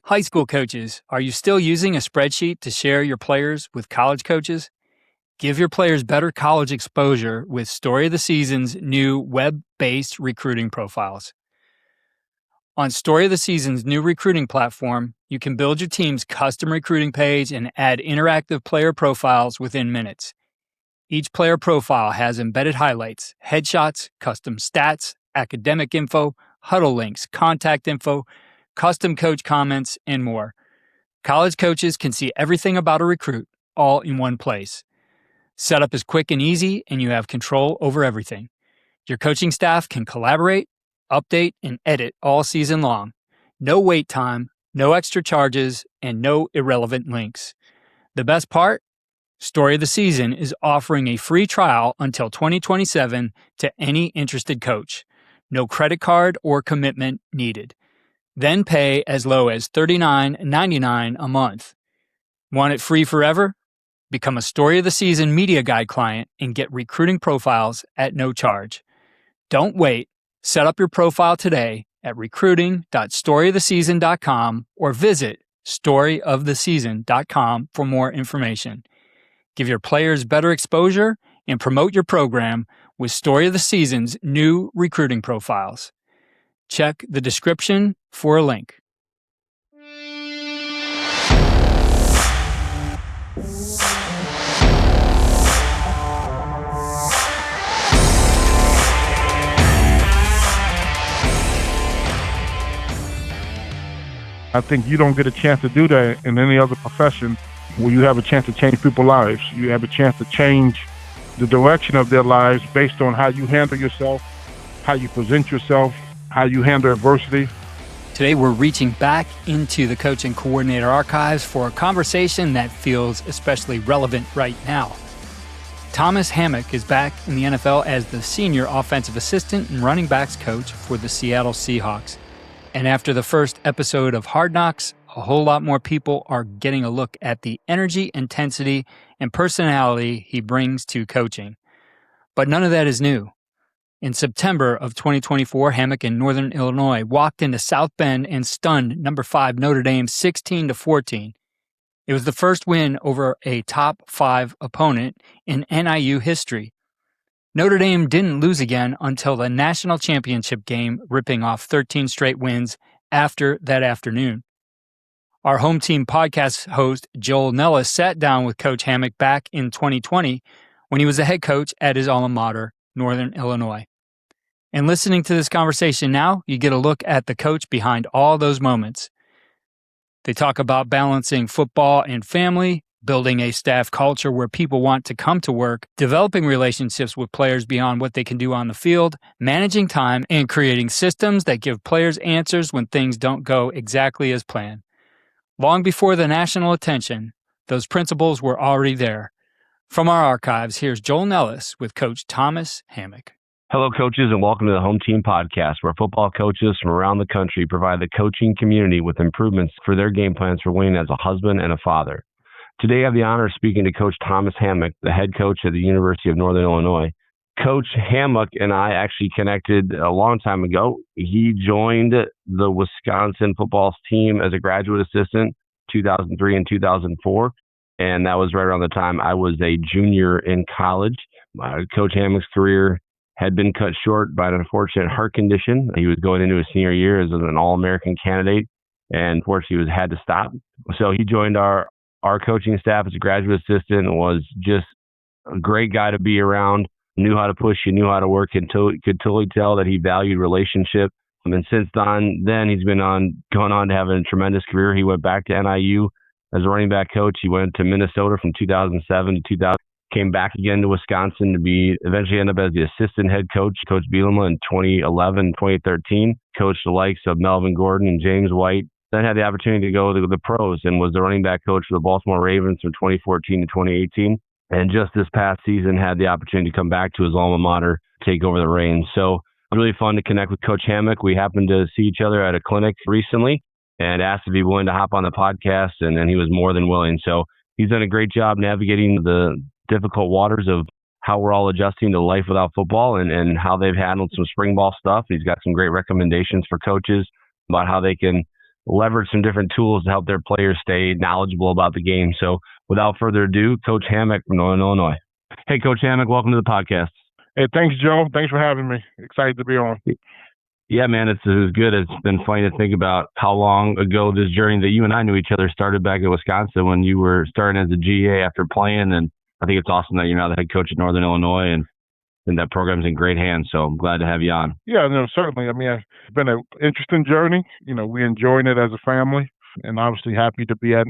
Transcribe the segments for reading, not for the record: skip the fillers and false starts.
High school coaches, are you still using a spreadsheet to share your players with college coaches? Give your players better college exposure with Story of the Season's new web-based recruiting profiles. On Story of the Season's new recruiting platform, you can build your team's custom recruiting page and add interactive player profiles within minutes. Each player profile has embedded highlights, headshots, custom stats, academic info, huddle links, contact info, custom coach comments, and more. College coaches can see everything about a recruit, all in one place. Setup is quick and easy, and you have control over everything. Your coaching staff can collaborate, update, and edit all season long. No wait time, no extra charges, and no irrelevant links. The best part? Story of the Season is offering a free trial until 2027 to any interested coach. No credit card or commitment needed. Then pay as low as $39.99 a month. Want it free forever? Become a Story of the Season media guide client and get recruiting profiles at no charge. Don't wait. Set up your profile today at recruiting.storyoftheseason.com or visit storyoftheseason.com for more information. Give your players better exposure and promote your program with Story of the Season's new recruiting profiles. Check the description for a link. I think you don't get a chance to do that in any other profession where you have a chance to change people's lives. You have a chance to change the direction of their lives based on how you handle yourself, how you present yourself, how you handle adversity. Today, we're reaching back into the Coach and Coordinator archives for a conversation that feels especially relevant right now. Thomas Hammock is back in the NFL as the senior offensive assistant and running backs coach for the Seattle Seahawks. And after the first episode of Hard Knocks, a whole lot more people are getting a look at the energy, intensity, and personality he brings to coaching. But none of that is new. In September of 2024, Hammock in Northern Illinois walked into South Bend and stunned number 5 Notre Dame 16-14. It was the first win over a top 5 opponent in NIU history. Notre Dame didn't lose again until the national championship game, ripping off 13 straight wins after that afternoon. Our home team podcast host, Joel Nellis, sat down with Coach Hammock back in 2020 when he was the head coach at his alma mater, Northern Illinois. And listening to this conversation now, you get a look at the coach behind all those moments. They talk about balancing football and family, building a staff culture where people want to come to work, developing relationships with players beyond what they can do on the field, managing time, and creating systems that give players answers when things don't go exactly as planned. Long before the national attention, those principles were already there. From our archives, here's Joel Nellis with Coach Thomas Hammock. Hello, coaches, and welcome to the Home Team Podcast, where football coaches from around the country provide the coaching community with improvements for their game plans for winning as a husband and a father. Today, I have the honor of speaking to Coach Thomas Hammock, the head coach at the University of Northern Illinois. Coach Hammock and I actually connected a long time ago. He joined the Wisconsin football team as a graduate assistant, 2003 and 2004. And that was right around the time I was a junior in college. Coach Hammock's career had been cut short by an unfortunate heart condition. He was going into his senior year as an All-American candidate, and unfortunately he had to stop. So he joined our coaching staff as a graduate assistant and was just a great guy to be around, knew how to push you, knew how to work, and could totally tell that he valued relationship. And since then he's been going on to have a tremendous career. He went back to NIU as a running back coach. He went to Minnesota from 2007 to 2000. Came back again to Wisconsin to eventually end up as the assistant head coach, Coach Bielema in 2011, 2013. Coached the likes of Melvin Gordon and James White. Then had the opportunity to go to the pros and was the running back coach for the Baltimore Ravens from 2014 to 2018. And just this past season had the opportunity to come back to his alma mater, take over the reins. So really fun to connect with Coach Hammock. We happened to see each other at a clinic recently and asked if he'd be willing to hop on the podcast, and he was more than willing. So he's done a great job navigating the difficult waters of how we're all adjusting to life without football and how they've handled some spring ball stuff. He's got some great recommendations for coaches about how they can leverage some different tools to help their players stay knowledgeable about the game. So without further ado, Coach Hammock from Northern Illinois. Hey, Coach Hammock, welcome to the podcast. Hey, thanks, Joe. Thanks for having me. Excited to be on. Yeah, man, it was good. It's been funny to think about how long ago this journey that you and I knew each other started back in Wisconsin when you were starting as a GA after playing. And I think it's awesome that you're now the head coach at Northern Illinois and that program's in great hands. So I'm glad to have you on. Yeah, no, certainly. I mean, it's been an interesting journey. We're enjoying it as a family and obviously happy to be at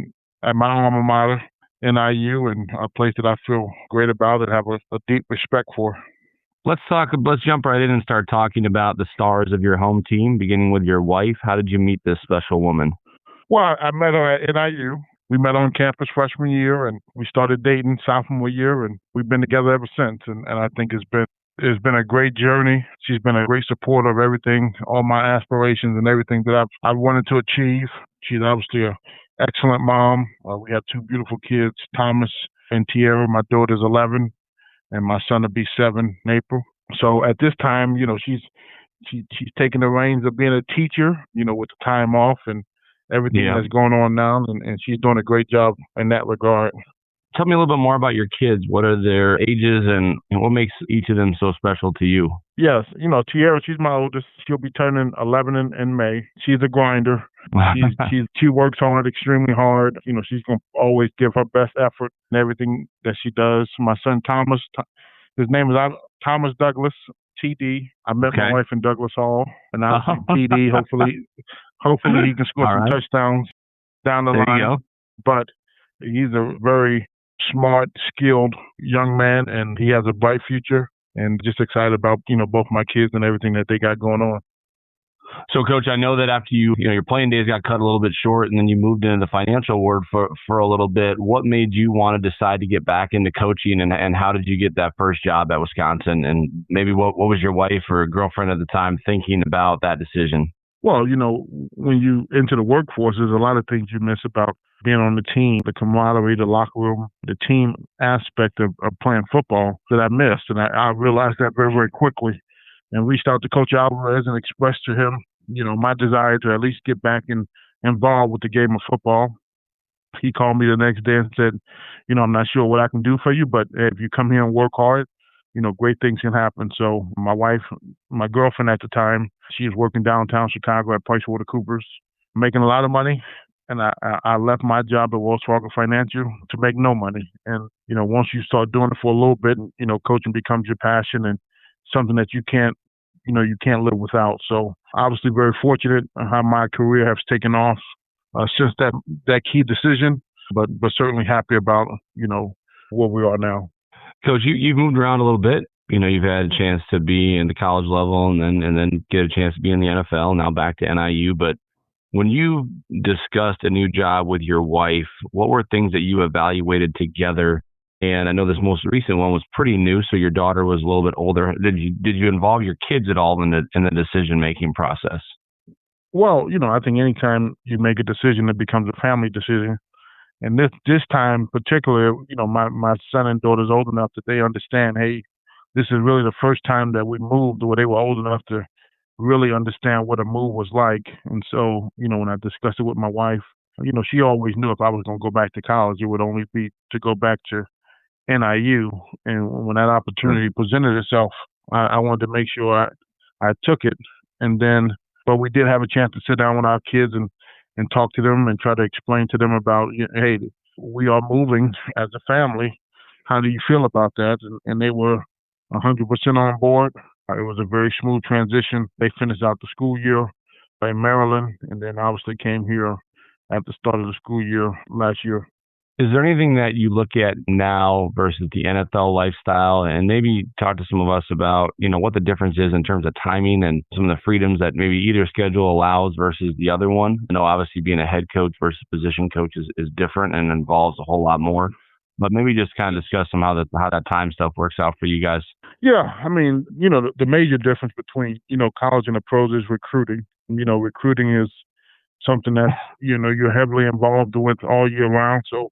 my alma mater, NIU, and a place that I feel great about and have a deep respect for. Let's jump right in and start talking about the stars of your home team, beginning with your wife. How did you meet this special woman? Well, I met her at NIU. We met on campus freshman year, and we started dating sophomore year, and we've been together ever since. And I think it's been a great journey. She's been a great supporter of everything, all my aspirations and everything that I've wanted to achieve. She's obviously an excellent mom. We have two beautiful kids, Thomas and Tierra. My daughter's 11. And my son will be 7 in April. So at this time, she's taking the reins of being a teacher, with the time off and everything that's going on now. And she's doing a great job in that regard. Tell me a little bit more about your kids. What are their ages and what makes each of them so special to you? Yes, Tierra, she's my oldest. She'll be turning 11 in May. She's a grinder. She works hard, extremely hard. She's going to always give her best effort in everything that she does. My son Thomas, his name is Thomas Douglas, TD. I met my wife in Douglas Hall, and now TD. Hopefully he can score some touchdowns down the line. There you go. But he's a very smart, skilled young man, and he has a bright future. And just excited about both my kids and everything that they got going on. So, Coach, I know that after your playing days got cut a little bit short, and then you moved into the financial world for a little bit. What made you want to decide to get back into coaching, and how did you get that first job at Wisconsin? And maybe what was your wife or girlfriend at the time thinking about that decision? Well, when you enter the workforce, there's a lot of things you miss about being on the team, the camaraderie, the locker room, the team aspect of playing football that I missed. And I realized that very, very quickly and reached out to Coach Alvarez and expressed to him, my desire to at least get back involved with the game of football. He called me the next day and said, I'm not sure what I can do for you, but if you come here and work hard, great things can happen. So my girlfriend at the time, she was working downtown Chicago at PricewaterhouseCoopers, making a lot of money. And I left my job at Wells Fargo Financial to make no money. And, once you start doing it for a little bit, coaching becomes your passion and something that you can't live without. So obviously very fortunate how my career has taken off since that key decision, but certainly happy about, where we are now. Coach, you've moved around a little bit. You've had a chance to be in the college level and then get a chance to be in the NFL, now back to NIU. But when you discussed a new job with your wife, what were things that you evaluated together? And I know this most recent one was pretty new, so your daughter was a little bit older. Did you involve your kids at all in the decision-making process? Well, I think anytime you make a decision, it becomes a family decision. And this time particularly, my son and daughter's old enough that they understand, hey, this is really the first time that we moved where they were old enough to really understand what a move was like. And so, when I discussed it with my wife, she always knew if I was going to go back to college, it would only be to go back to NIU. And when that opportunity presented itself, I wanted to make sure I took it. But we did have a chance to sit down with our kids and talk to them and try to explain to them about, hey, we are moving as a family. How do you feel about that? And they were 100% on board. It was a very smooth transition. They finished out the school year in Maryland and then obviously came here at the start of the school year last year. Is there anything that you look at now versus the NFL lifestyle, and maybe talk to some of us about, what the difference is in terms of timing and some of the freedoms that maybe either schedule allows versus the other one? I know obviously being a head coach versus position coach is different and involves a whole lot more, but maybe just kind of discuss how that time stuff works out for you guys. Yeah, I mean, the major difference between, college and the pros is recruiting. Recruiting is something that, you're heavily involved with all year round. So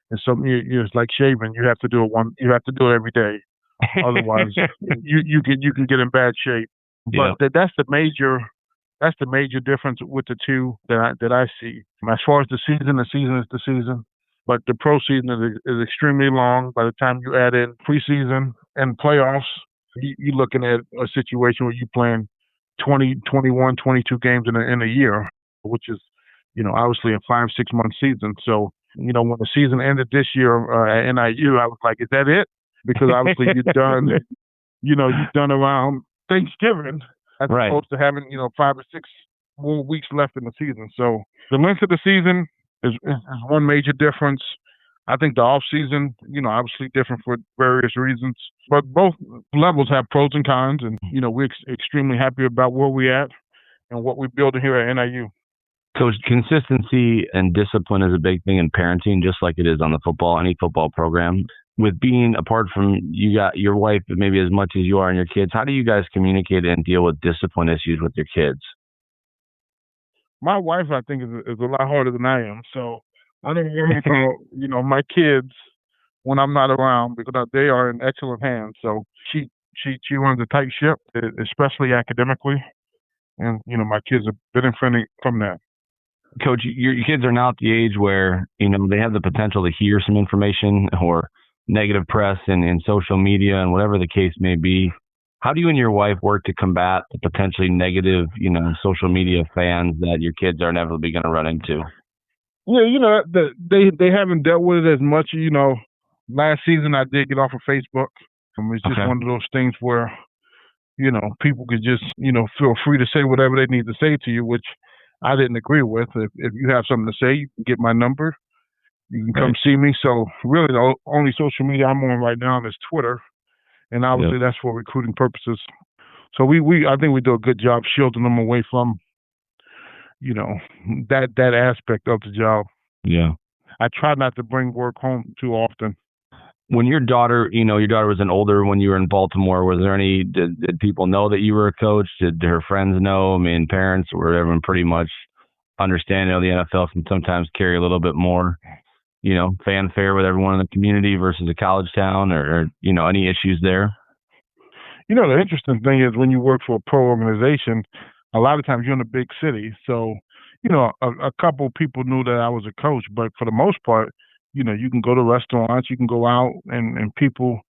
it's something it's like shaving. You have to do it every day. Otherwise, you can get in bad shape. But that's the major That's the major difference with the two that I see. As far as the season is the season, but the pro season is extremely long. By the time you add in preseason and playoffs, you're looking at a situation where you're playing 20, 21, 22 games in a year, which is, obviously a 5-6 month season. So, when the season ended this year at NIU, I was like, is that it? Because obviously you've done around Thanksgiving as Right. opposed to having, 5 or 6 more weeks left in the season. So the length of the season is one major difference. I think the off season, obviously different for various reasons, but both levels have pros and cons. And, we're extremely happy about where we're at and what we're building here at NIU. Coach, consistency and discipline is a big thing in parenting, just like it is on any football program. With being apart from you got your wife, maybe as much as you are and your kids, how do you guys communicate and deal with discipline issues with your kids? My wife, I think, is a lot harder than I am. So I don't worry about, my kids when I'm not around because they are in excellent hands. So she runs a tight ship, especially academically. And, my kids have benefiting from that. Coach, your kids are now at the age where, they have the potential to hear some information or negative press in social media and whatever the case may be. How do you and your wife work to combat the potentially negative, social media fans that your kids are inevitably going to run into? Yeah, they haven't dealt with it as much. Last season I did get off of Facebook. It's just one of those things where, people could just, feel free to say whatever they need to say to you, which I didn't agree with. If you have something to say, you can get my number. You can come see me. So really the only social media I'm on right now is Twitter. And obviously that's for recruiting purposes. So I think we do a good job shielding them away from, that aspect of the job. Yeah. I try not to bring work home too often. When your daughter was an older when you were in Baltimore, was there did people know that you were a coach? Did her friends know? I mean, parents or everyone pretty much understanding of the NFL can sometimes carry a little bit more, fanfare with everyone in the community versus a college town or any issues there? The interesting thing is when you work for a pro organization, a lot of times you're in a big city. So, a couple people knew that I was a coach, but for the most part, you can go to restaurants, you can go out and people,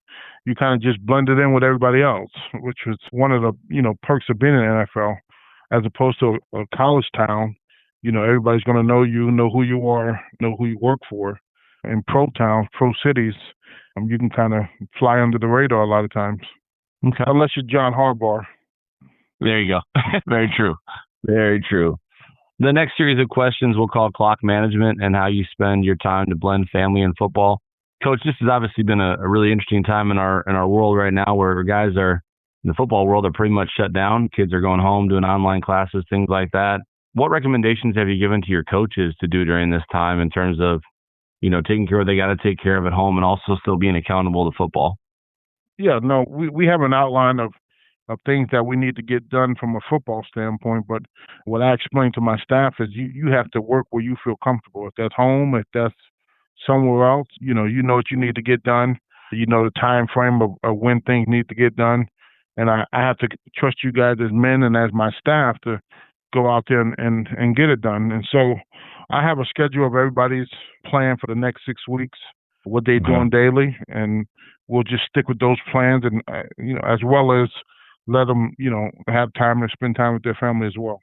you kind of just blended in with everybody else, which was one of the, perks of being in the NFL as opposed to a college town. Everybody's going to know you, know who you are, know who you work for. In pro towns, pro cities, you can kind of fly under the radar a lot of times. Okay. Unless you're John Harbaugh. There you go. Very true. Very true. The next series of questions we'll call clock management and how you spend your time to blend family and football. Coach, this has obviously been a really interesting time in our world right now where guys in the football world are pretty much shut down. Kids are going home doing online classes, things like that. What recommendations have you given to your coaches to do during this time in terms of, taking care of what they got to take care of at home and also still being accountable to football? Yeah, no, we have an outline of things that we need to get done from a football standpoint. But what I explain to my staff is you have to work where you feel comfortable. If that's home, if that's somewhere else, you know what you need to get done. You know the time frame of when things need to get done. And I have to trust you guys as men and as my staff to go out there and get it done. And so I have a schedule of everybody's plan for the next 6 weeks, what they're doing daily, and we'll just stick with those plans and, as well as let them, have time to spend time with their family as well.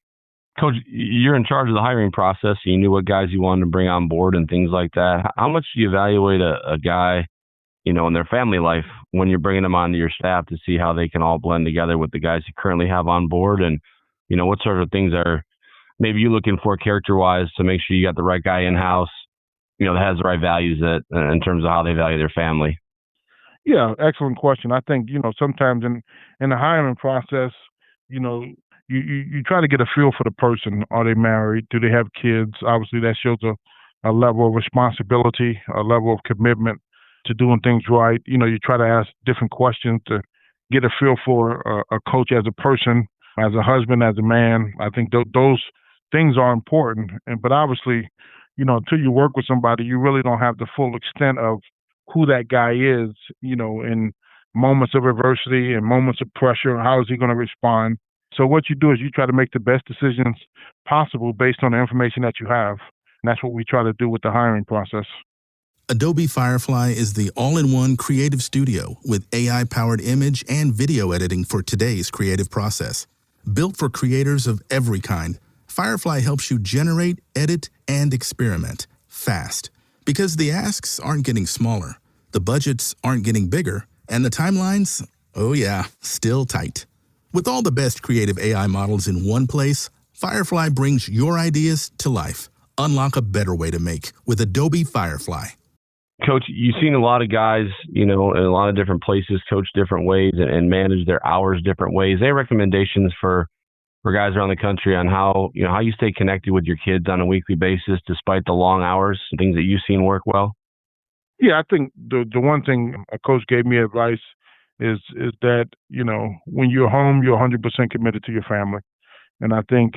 Coach, you're in charge of the hiring process. So you knew what guys you wanted to bring on board and things like that. How much do you evaluate a guy, in their family life when you're bringing them onto your staff to see how they can all blend together with the guys you currently have on board? And, what sort of things are maybe you looking for character-wise to make sure you got the right guy in-house, that has the right values in terms of how they value their family? Yeah, excellent question. I think, sometimes in the hiring process, you try to get a feel for the person. Are they married? Do they have kids? Obviously, that shows a level of responsibility, a level of commitment to doing things right. You try to ask different questions to get a feel for a coach as a person, as a husband, as a man. I think those things are important. But obviously, until you work with somebody, you really don't have the full extent of who that guy is, in moments of adversity and moments of pressure. How is he going to respond? So what you do is you try to make the best decisions possible based on the information that you have. And that's what we try to do with the hiring process. Adobe Firefly is the all-in-one creative studio with AI-powered image and video editing for today's creative process. Built for creators of every kind, Firefly helps you generate, edit, and experiment fast. Because the asks aren't getting smaller, the budgets aren't getting bigger, and the timelines, oh yeah, still tight. With all the best creative AI models in one place, Firefly brings your ideas to life. Unlock a better way to make with Adobe Firefly. Coach, you've seen a lot of guys, in a lot of different places, coach different ways and manage their hours different ways. Any recommendations for guys around the country on how you stay connected with your kids on a weekly basis despite the long hours, things that you've seen work well? Yeah, I think the one thing a coach gave me advice is that, when you're home, you're 100% committed to your family. And I think,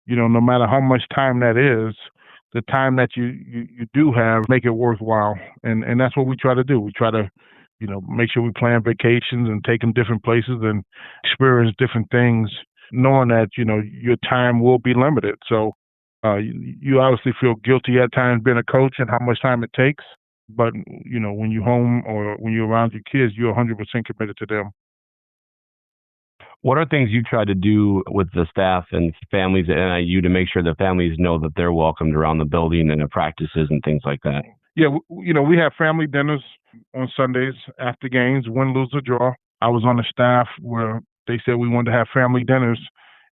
no matter how much time that is, the time that you do have, make it worthwhile. And that's what we try to do. We try to, make sure we plan vacations and take them different places and experience different things, knowing that, your time will be limited. So you obviously feel guilty at times being a coach and how much time it takes. But, when you're home or when you're around your kids, you're 100% committed to them. What are things you try to do with the staff and families at NIU to make sure the families know that they're welcomed around the building and at practices and things like that? Yeah, we have family dinners on Sundays after games, win, lose, or draw. I was on the staff where they said we wanted to have family dinners,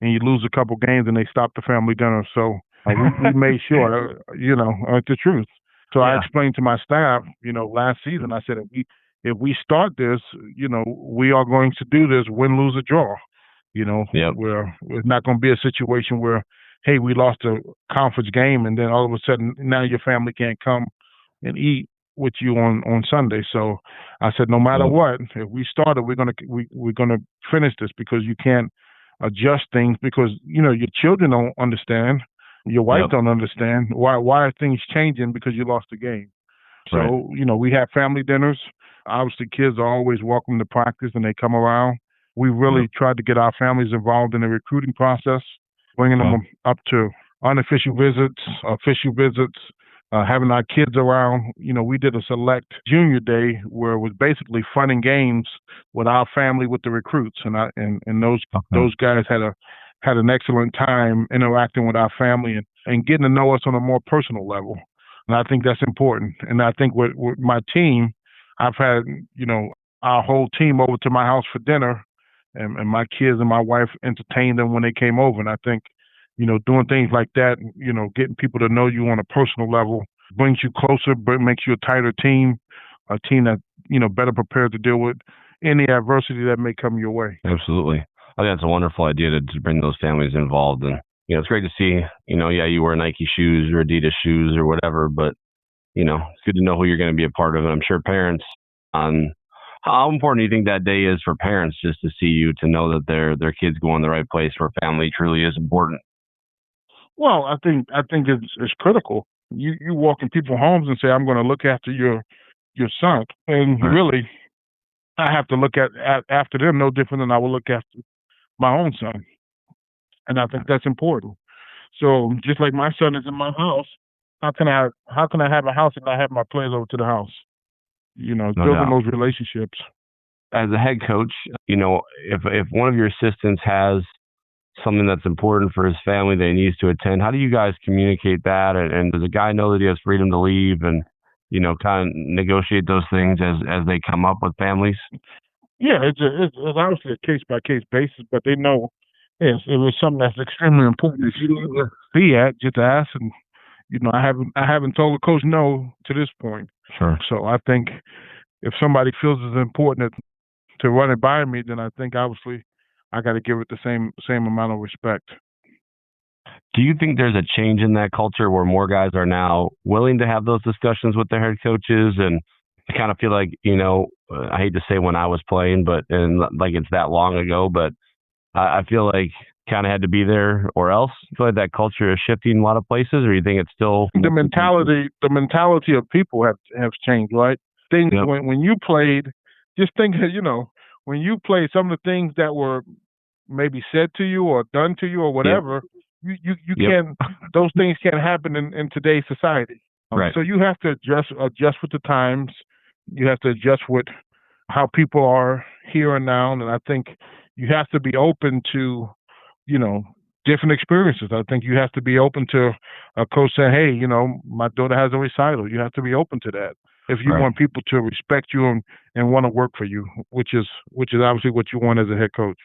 and you lose a couple games and they stopped the family dinner. So we made sure, it's the truth. So I explained to my staff, last season, I said, if we start this, we are going to do this win, lose, or draw. Where it's not going to be a situation where, hey, we lost a conference game and then all of a sudden now your family can't come and eat with you on Sunday. So I said, no matter what, if we started, we're gonna finish this, because you can't adjust things because your children don't understand, your wife don't understand why are things changing because you lost the game. So we have family dinners. Obviously, kids are always welcome to practice and they come around. We really tried to get our families involved in the recruiting process, bringing them up to unofficial visits, official visits, having our kids around. We did a select junior day where it was basically fun and games with our family, with the recruits, and those guys had an excellent time interacting with our family and getting to know us on a more personal level. And I think that's important. And I think with my team, I've had, our whole team over to my house for dinner, and my kids and my wife entertained them when they came over. And I think, doing things like that, getting people to know you on a personal level brings you closer, makes you a tighter team, a team that, better prepared to deal with any adversity that may come your way. Absolutely. I think that's a wonderful idea to bring those families involved. And, it's great to see, you wear Nike shoes or Adidas shoes or whatever, but, it's good to know who you're going to be a part of. And I'm sure parents, how important do you think that day is for parents just to see you, to know that their kids go in the right place where family truly is important? Well, I think it's critical. You walk in people's homes and say, I'm going to look after your son. And really, I have to look after them no different than I will look after my own son. And I think that's important. So just like my son is in my house, how can I have a house and not have my players over to the house? Building those relationships. As a head coach, if one of your assistants has something that's important for his family that he needs to attend, how do you guys communicate that? And does a guy know that he has freedom to leave and, kind of negotiate those things as they come up with families? Yeah, it's obviously a case-by-case basis, but they know if it's something that's extremely important that you don't see at, just ask. And, I haven't told the coach no to this point. Sure. So I think if somebody feels it's important to run it by me, then I think obviously I got to give it the same amount of respect. Do you think there's a change in that culture where more guys are now willing to have those discussions with their head coaches? And I kind of feel like, I hate to say when I was playing, and like it's that long ago, but I feel like kind of had to be there or else. I feel like that culture is shifting in a lot of places, or you think it's still the mentality of people have changed, right? Things when you played, just think, when you played, some of the things that were maybe said to you or done to you or whatever, you can't, those things can't happen in today's society. Right. So you have to adjust with the times. You have to adjust with how people are here and now. And I think you have to be open to, different experiences. I think you have to be open to a coach saying, hey, my daughter has a recital. You have to be open to that if you want people to respect you and want to work for you, which is obviously what you want as a head coach.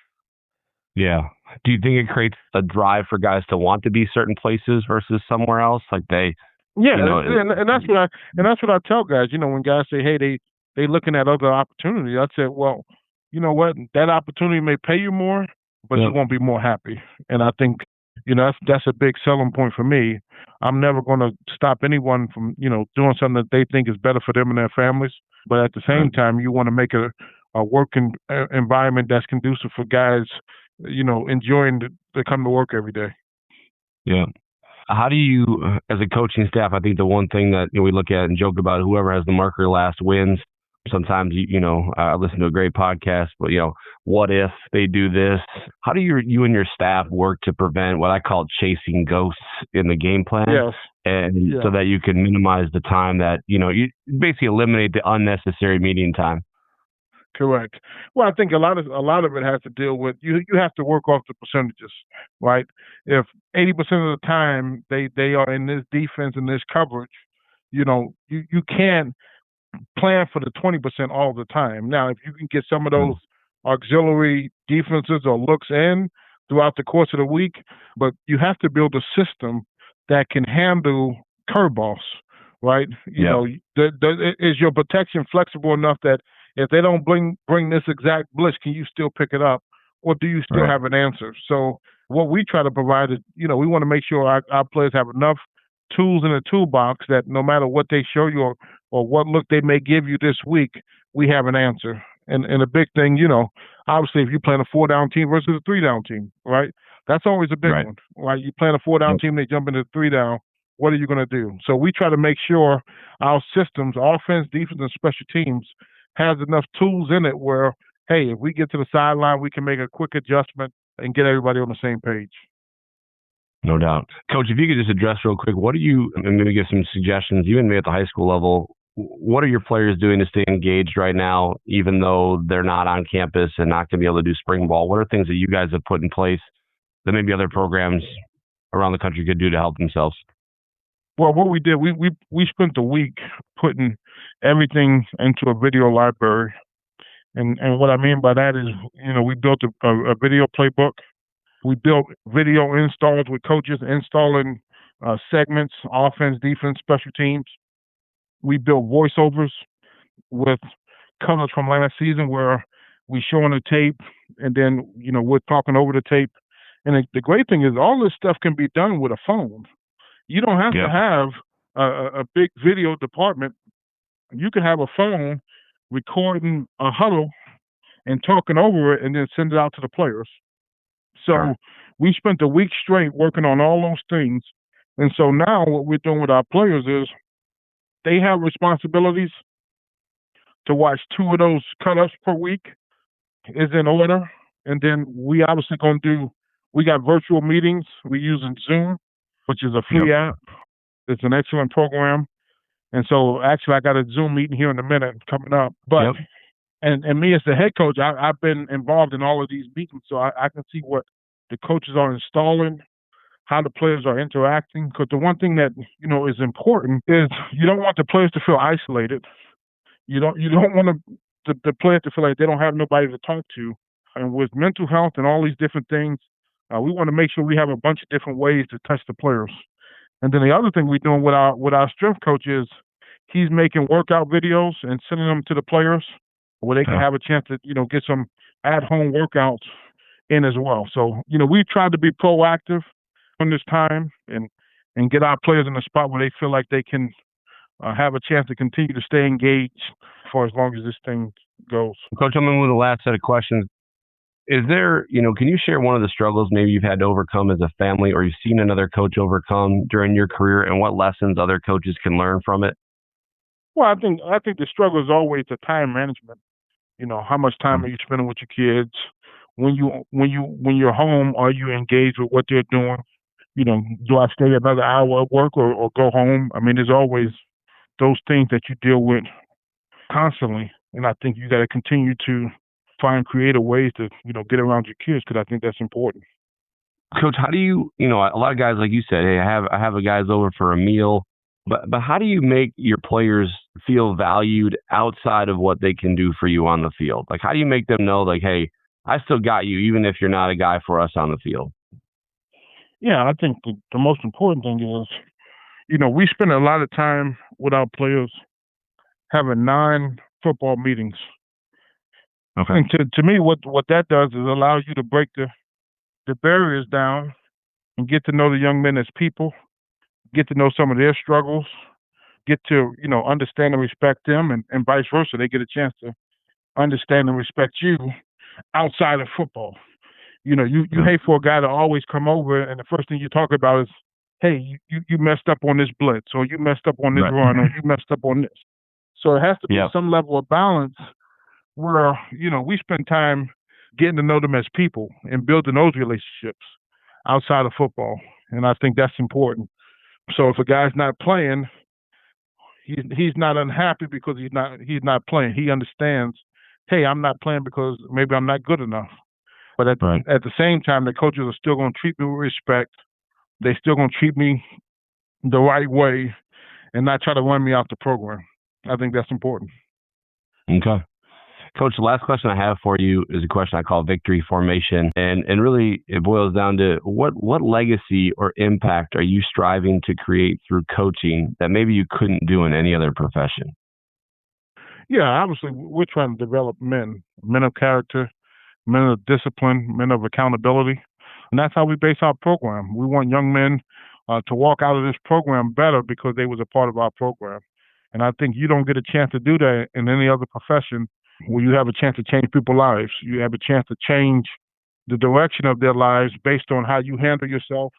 Yeah. Do you think it creates a drive for guys to want to be certain places versus somewhere else? Like and that's what I tell guys. When guys say, hey, they looking at other opportunities, I said, well, you know what? That opportunity may pay you more, but you won't be more happy. And I think, that's a big selling point for me. I'm never going to stop anyone from, doing something that they think is better for them and their families. But at the same time, you want to make a working environment that's conducive for guys, enjoying to come to work every day. Yeah. How do you, as a coaching staff, I think the one thing that we look at and joke about, whoever has the marker last wins. Sometimes, I listen to a great podcast, but, what if they do this? How do you and your staff work to prevent what I call chasing ghosts in the game plan? Yes. So that you can minimize the time that, you basically eliminate the unnecessary meeting time. Correct. Well, I think a lot of it has to deal with you have to work off the percentages, right? If 80% of the time they are in this defense and this coverage, you can't plan for the 20% all the time. Now, if you can get some of those auxiliary defenses or looks in throughout the course of the week, but you have to build a system that can handle curveballs, right? Is your protection flexible enough that if they don't bring this exact blitz, can you still pick it up? Or do you still have an answer? So what we try to provide is, we want to make sure our players have enough tools in the toolbox that no matter what they show you or what look they may give you this week, we have an answer. And a big thing, obviously if you're playing a 4-down team versus a 3-down team, right? That's always a big one, right? You playing a 4-down team, they jump into 3-down. What are you going to do? So we try to make sure our systems, offense, defense, and special teams has enough tools in it where, hey, if we get to the sideline, we can make a quick adjustment and get everybody on the same page. No doubt. Coach, if you could just address real quick, I'm going to give some suggestions, even maybe at the high school level. What are your players doing to stay engaged right now, even though they're not on campus and not going to be able to do spring ball? What are things that you guys have put in place that maybe other programs around the country could do to help themselves? Well, what we did, we spent the week putting everything into a video library. And what I mean by that is, we built a video playbook. We built video installs with coaches installing segments, offense, defense, special teams. We built voiceovers with colors from last season where we showing the tape and then, we're talking over the tape. And the great thing is all this stuff can be done with a phone. You don't have to have a big video department. You can have a phone recording a huddle and talking over it and then send it out to the players. So we spent a week straight working on all those things. And so now what we're doing with our players is they have responsibilities to watch 2 of those cut-ups per week is in order. And then we obviously we got virtual meetings. We're using Zoom, which is a free app. It's an excellent program. And so actually I got a Zoom meeting here in a minute coming up. But and me as the head coach, I've been involved in all of these meetings, so I can see what the coaches are installing, how the players are interacting. Because the one thing that is important is you don't want the players to feel isolated. You don't want the players to feel like they don't have nobody to talk to. And with mental health and all these different things, we want to make sure we have a bunch of different ways to touch the players. And then the other thing we're doing with our strength coach is he's making workout videos and sending them to the players where they can have a chance to, get some at-home workouts in as well. So, we've tried to be proactive on this time and get our players in a spot where they feel like they can have a chance to continue to stay engaged for as long as this thing goes. Coach, I'm in with the last set of questions. Is there, can you share one of the struggles maybe you've had to overcome as a family or you've seen another coach overcome during your career and what lessons other coaches can learn from it? Well, I think the struggle is always the time management. How much time are you spending with your kids? when you're home, are you engaged with what they're doing? Do I stay another hour at work or go home? I mean, there's always those things that you deal with constantly. And I think you got to continue to find creative ways to, get around your kids, because I think that's important. Coach, how do you, a lot of guys, like you said, hey, I have a guys over for a meal, but how do you make your players feel valued outside of what they can do for you on the field? Like, how do you make them know, like, hey, I still got you, even if you're not a guy for us on the field? Yeah, I think the most important thing is, we spend a lot of time with our players having non-football meetings. Okay. And to me, what that does is allow you to break the barriers down and get to know the young men as people, get to know some of their struggles, get to, understand and respect them, and vice versa. They get a chance to understand and respect you outside of football. You hate for a guy to always come over and the first thing you talk about is, hey, you messed up on this blitz, or you messed up on this run, or you messed up on this. So it has to be some level of balance where, we spend time getting to know them as people and building those relationships outside of football. And I think that's important. So if a guy's not playing, he's not unhappy because he's not playing. He understands, hey, I'm not playing because maybe I'm not good enough. But at the same time, the coaches are still going to treat me with respect. They're still going to treat me the right way and not try to run me out the program. I think that's important. Okay. Coach, the last question I have for you is a question I call victory formation. And really, it boils down to what legacy or impact are you striving to create through coaching that maybe you couldn't do in any other profession? Yeah, obviously, we're trying to develop men of character, men of discipline, men of accountability. And that's how we base our program. We want young men to walk out of this program better because they was a part of our program. And I think you don't get a chance to do that in any other profession where you have a chance to change people's lives. You have a chance to change the direction of their lives based on how you handle yourself,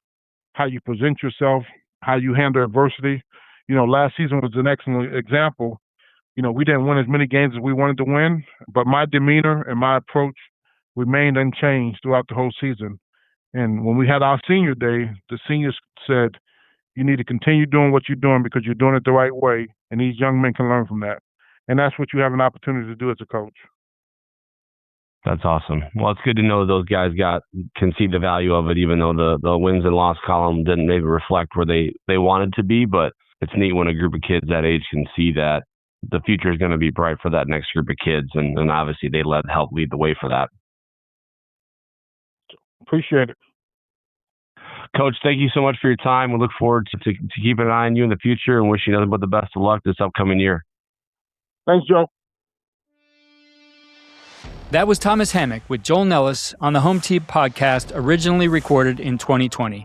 how you present yourself, how you handle adversity. Last season was an excellent example. We didn't win as many games as we wanted to win, but my demeanor and my approach remained unchanged throughout the whole season. And when we had our senior day, the seniors said, you need to continue doing what you're doing because you're doing it the right way, and these young men can learn from that. And that's what you have an opportunity to do as a coach. That's awesome. Well, it's good to know those guys can see the value of it, even though the wins and loss column didn't maybe reflect where they wanted to be. But it's neat when a group of kids that age can see that the future is going to be bright for that next group of kids. And obviously they help lead the way for that. Appreciate it. Coach, thank you so much for your time. We look forward to keeping an eye on you in the future and wish you nothing but the best of luck this upcoming year. Thanks, Joe. That was Thomas Hammock with Joel Nellis on the Home Team podcast, originally recorded in 2020.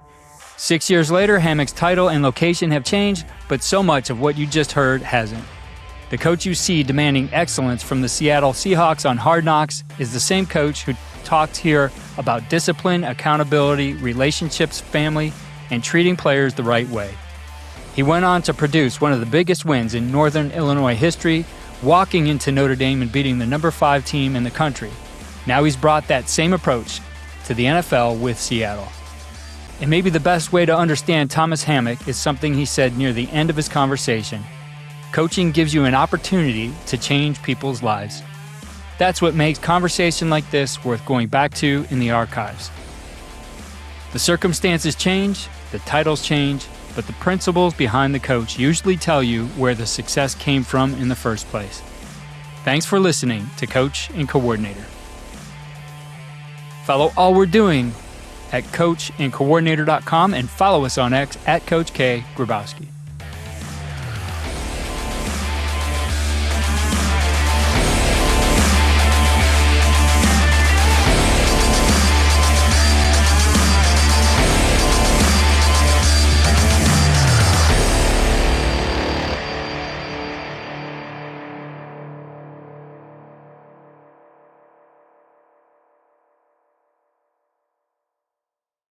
6 years later, Hammock's title and location have changed, but so much of what you just heard hasn't. The coach you see demanding excellence from the Seattle Seahawks on Hard Knocks is the same coach who talked here about discipline, accountability, relationships, family, and treating players the right way. He went on to produce one of the biggest wins in Northern Illinois history, walking into Notre Dame and beating the number 5 team in the country. Now he's brought that same approach to the NFL with Seattle. And maybe the best way to understand Thomas Hammock is something he said near the end of his conversation. Coaching gives you an opportunity to change people's lives. That's what makes conversation like this worth going back to in the archives. The circumstances change, the titles change, but the principles behind the coach usually tell you where the success came from in the first place. Thanks for listening to Coach and Coordinator. Follow all we're doing at coachandcoordinator.com and follow us on X at Coach K. Grabowski.